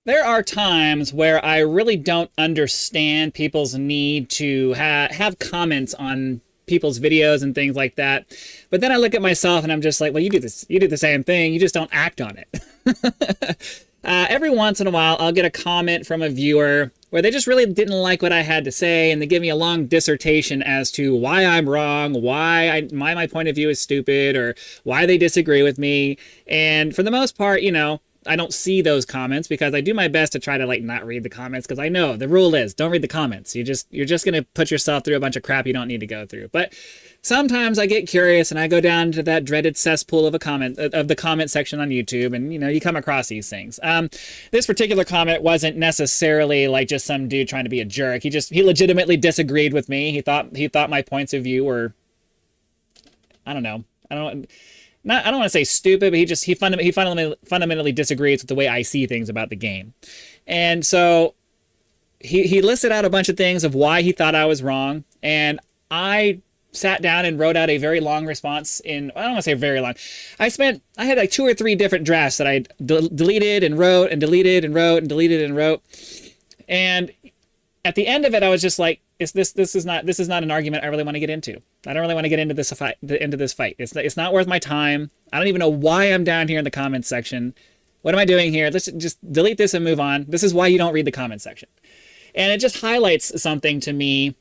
There are times where I really don't understand people's need to have comments on people's videos and things like that. But then I look at myself and I'm just like, well, you do the same thing. You just don't act on it. Every once in a while, I'll get a comment from a viewer where they just really didn't like what I had to say, and they give me a long dissertation as to why I'm wrong, why my point of view is stupid, or why they disagree with me. And for the most part, I don't see those comments because I do my best to try to like not read the comments, because I know the rule is don't read the comments. You're just going to put yourself through a bunch of crap you don't need to go through. But sometimes I get curious and I go down to that dreaded cesspool of the comment section on YouTube, and you come across these things. This particular comment wasn't necessarily like just some dude trying to be a jerk. He legitimately disagreed with me. He thought my points of view were, I don't know. I don't want to say stupid, but he fundamentally disagrees with the way I see things about the game. And so he listed out a bunch of things of why he thought I was wrong, and I sat down and wrote out a very long response I don't want to say very long. I had like 2 or 3 different drafts that I deleted and wrote and deleted and wrote and deleted and wrote. And at the end of it, I was just like, this is not an argument I really want to get into. I don't really want to get into this fight. It's not worth my time. I don't even know why I'm down here in the comments section. What am I doing here? Let's just delete this and move on. This is why you don't read the comment section. And it just highlights something to me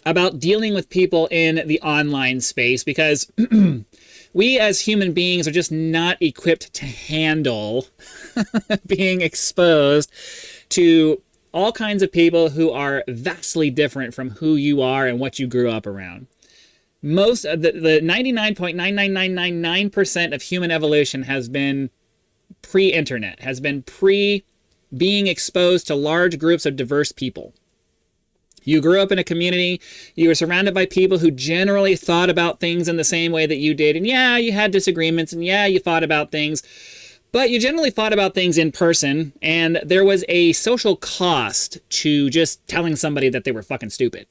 about dealing with people in the online space, because we as human beings are just not equipped to handle being exposed to all kinds of people who are vastly different from who you are and what you grew up around. Most of the 99.99999% of human evolution has been pre-internet, has been being exposed to large groups of diverse people. You grew up in a community, you were surrounded by people who generally thought about things in the same way that you did. And yeah, you had disagreements, and yeah, you thought about things, but you generally thought about things in person, and there was a social cost to just telling somebody that they were fucking stupid.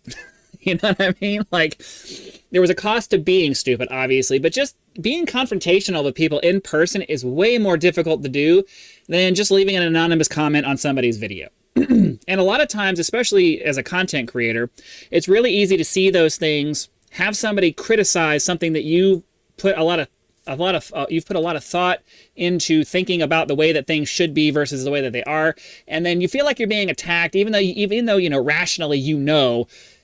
You know what I mean? Like, there was a cost to being stupid, obviously, but just being confrontational with people in person is way more difficult to do than just leaving an anonymous comment on somebody's video. And a lot of times, especially as a content creator, it's really easy to see those things, have somebody criticize something that you put you've put a lot of thought into thinking about the way that things should be versus the way that they are, and then you feel like you're being attacked, even though rationally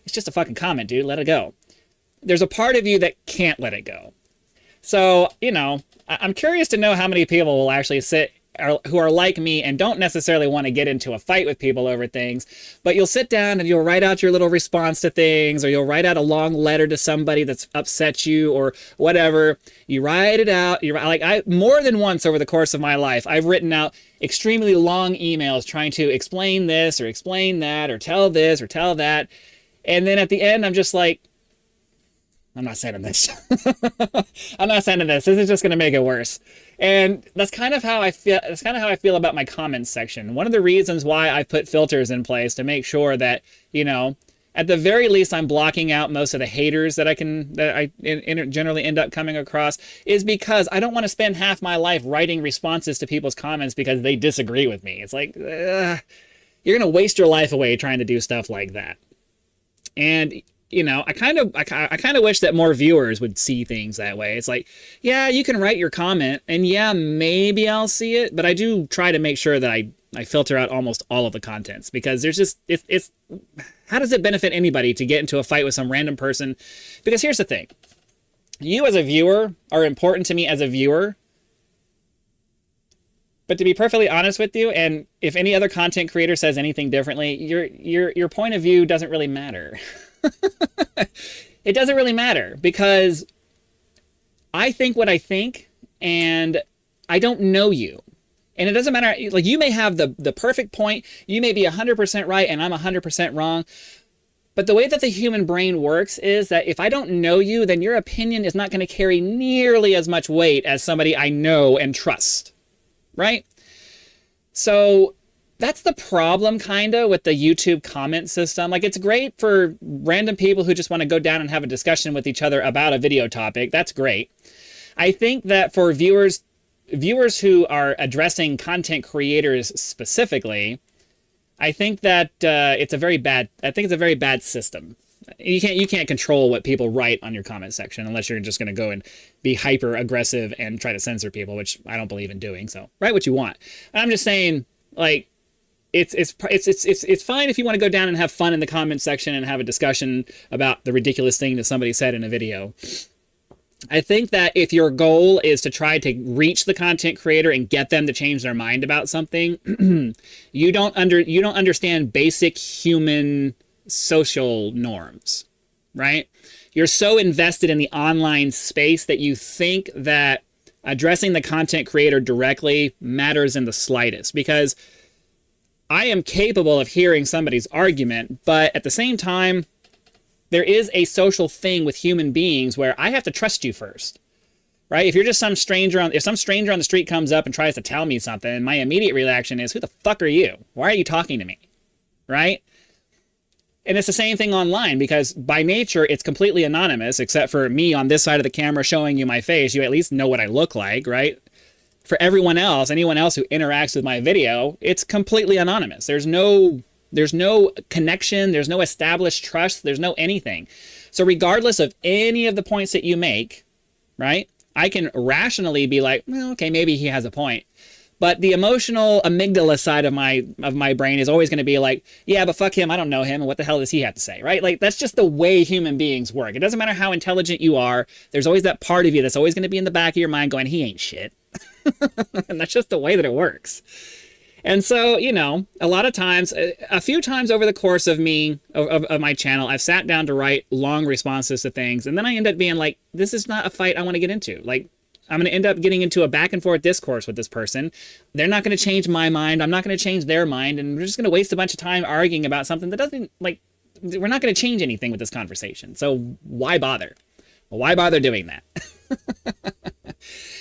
it's just a fucking comment, dude. Let it go. There's a part of you that can't let it go. So I'm curious to know how many people will actually who are like me and don't necessarily want to get into a fight with people over things, but you'll sit down and you'll write out your little response to things, or you'll write out a long letter to somebody that's upset you or whatever. You write it out. More than once over the course of my life, I've written out extremely long emails trying to explain this or explain that or tell this or tell that. And then at the end, I'm just like, I'm not sending this. I'm not sending this. This is just going to make it worse. And that's kind of how I feel. That's kind of how I feel about my comments section. One of the reasons why I put filters in place to make sure that, at the very least, I'm blocking out most of the haters that I generally end up coming across, is because I don't want to spend half my life writing responses to people's comments because they disagree with me. It's like, you're going to waste your life away trying to do stuff like that. And I kind of wish that more viewers would see things that way. It's like, yeah, you can write your comment, and yeah, maybe I'll see it, but I do try to make sure that I filter out almost all of the contents, because there's just, it's how does it benefit anybody to get into a fight with some random person? Because here's the thing. You as a viewer are important to me as a viewer, but to be perfectly honest with you, and if any other content creator says anything differently, your point of view doesn't really matter. It doesn't really matter, because I think what I think, and I don't know you. And it doesn't matter, like, you may have the perfect point, you may be 100% right and I'm 100% wrong, but the way that the human brain works is that if I don't know you, then your opinion is not going to carry nearly as much weight as somebody I know and trust, right? So that's the problem, kind of, with the YouTube comment system. Like, it's great for random people who just want to go down and have a discussion with each other about a video topic. That's great. I think that for viewers viewers who are addressing content creators specifically, I think that it's a very bad system. You can't control what people write on your comment section unless you're just going to go and be hyper aggressive and try to censor people, which I don't believe in doing. So write what you want. I'm just saying, like, it's fine if you want to go down and have fun in the comment section and have a discussion about the ridiculous thing that somebody said in a video. I think that if your goal is to try to reach the content creator and get them to change their mind about something, you don't understand basic human social norms, right? You're so invested in the online space that you think that addressing the content creator directly matters in the slightest, because I am capable of hearing somebody's argument, but at the same time, there is a social thing with human beings where I have to trust you first, right? If you're just if some stranger on the street comes up and tries to tell me something, my immediate reaction is, who the fuck are you? Why are you talking to me, right? And it's the same thing online, because by nature, it's completely anonymous, except for me on this side of the camera showing you my face. You at least know what I look like, right? For everyone else, anyone else who interacts with my video, it's completely anonymous. There's no connection. There's no established trust. There's no anything. So regardless of any of the points that you make, right, I can rationally be like, well, okay, maybe he has a point. But the emotional amygdala side of my brain is always going to be like, yeah, but fuck him. I don't know him. And what the hell does he have to say, right? Like, that's just the way human beings work. It doesn't matter how intelligent you are. There's always that part of you that's always going to be in the back of your mind going, he ain't shit. And that's just the way that it works. And so, you know, a lot of times, a few times over the course of my channel, I've sat down to write long responses to things. And then I end up being like, this is not a fight I want to get into. Like, I'm going to end up getting into a back and forth discourse with this person. They're not going to change my mind. I'm not going to change their mind. And we're just going to waste a bunch of time arguing about something that doesn't, like, we're not going to change anything with this conversation. So why bother? Well, why bother doing that?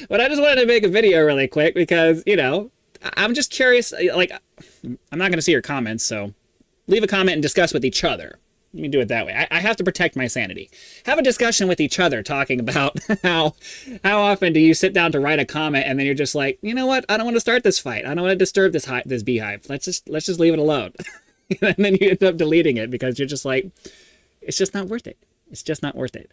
But I just wanted to make a video really quick because, you know, I'm just curious. Like, I'm not going to see your comments, so leave a comment and discuss with each other. Let me do it that way. I have to protect my sanity. Have a discussion with each other talking about how often do you sit down to write a comment and then you're just like, you know what? I don't want to start this fight. I don't want to disturb this beehive. Let's just leave it alone. And then you end up deleting it because you're just like, it's just not worth it. It's just not worth it.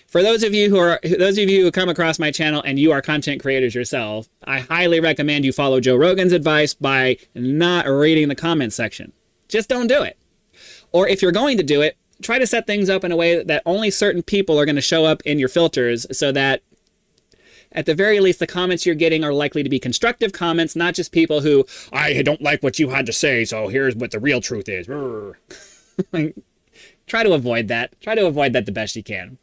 For those of you who come across my channel and you are content creators yourself, I highly recommend you follow Joe Rogan's advice by not reading the comment section. Just don't do it. Or if you're going to do it, try to set things up in a way that only certain people are going to show up in your filters so that at the very least, the comments you're getting are likely to be constructive comments, not just people who, I don't like what you had to say, so here's what the real truth is. Try to avoid that. Try to avoid that the best you can.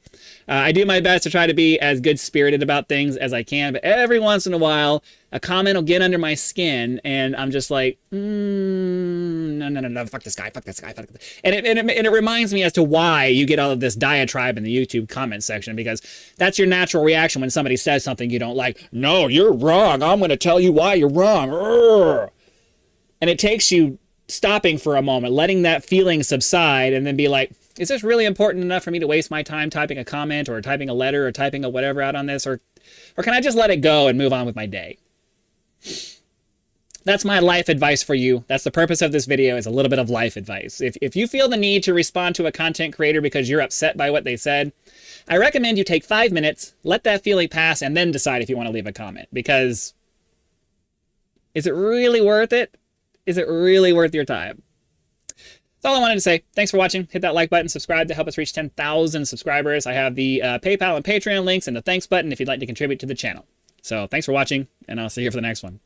I do my best to try to be as good-spirited about things as I can, but every once in a while, a comment will get under my skin, and I'm just like, no, fuck this guy, fuck this guy, fuck this guy. And it reminds me as to why you get all of this diatribe in the YouTube comment section, because that's your natural reaction when somebody says something you don't like. No, you're wrong. I'm going to tell you why you're wrong. Urgh. And it takes you stopping for a moment, letting that feeling subside, and then be like, is this really important enough for me to waste my time typing a comment or typing a letter or typing a whatever out on this? Or can I just let it go and move on with my day? That's my life advice for you. That's the purpose of this video, is a little bit of life advice. If you feel the need to respond to a content creator because you're upset by what they said, I recommend you take 5 minutes, let that feeling pass, and then decide if you want to leave a comment. Because is it really worth it? Is it really worth your time? That's all I wanted to say. Thanks for watching. Hit that like button, subscribe to help us reach 10,000 subscribers. I have the PayPal and Patreon links and the thanks button if you'd like to contribute to the channel. So thanks for watching, and I'll see you for the next one.